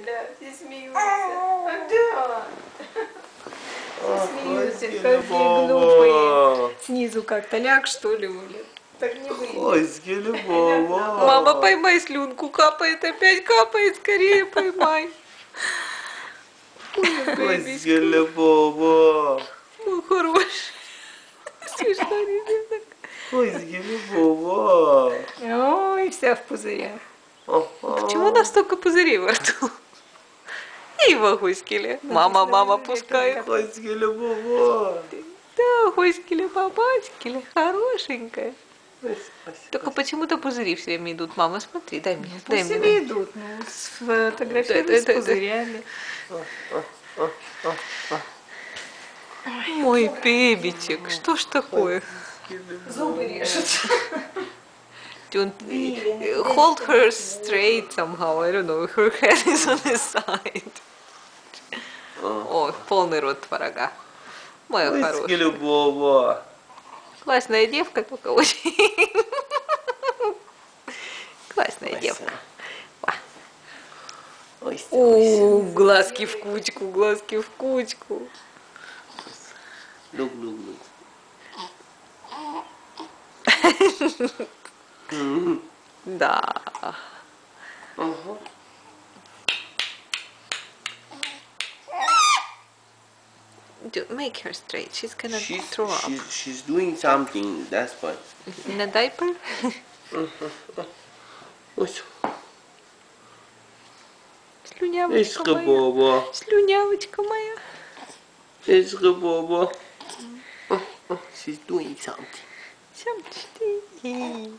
да, все смеются. Да. Все смеются, какие глупые. Снизу как-то ляг, что ли, Оля? Так не выйдет. Мама, поймай слюнку, капает опять, капает, скорее поймай. Ой, бэбичка. Мой хороший. Смешно, ребенок. Ой, вся в пузырях. Почему у нас столько пузырей во рту? И в Гуськеле. Мама пускает. Да, Гуськеле, бабачкеле, хорошенькая. Только почему-то пузыри все время идут. Мама, смотри, дай мне. Пусть себе идут, ну, сфотографируй с пузырями. Мой бебичек, что ж такое? Зубы режет. Hold her straight somehow, I don't know, her head is on the side. Ой, полный рот творога. Моя хорошая. Классная девка, только очень. Классная девка. О, глазки в кучку, глазки в кучку. Look. Да. Make her straight. She's gonna throw up. She's doing something. That's why. In a diaper? Слюнявочка моя. Слюнявочка моя. She's doing something. Something.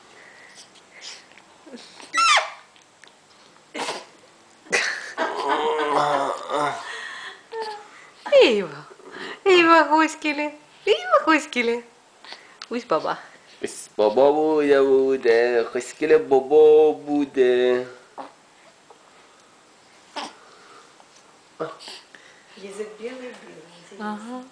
Эйва, Гуськеле. Усь баба. Баба буде, Гуськеле баба буде. Язык белый. Ага.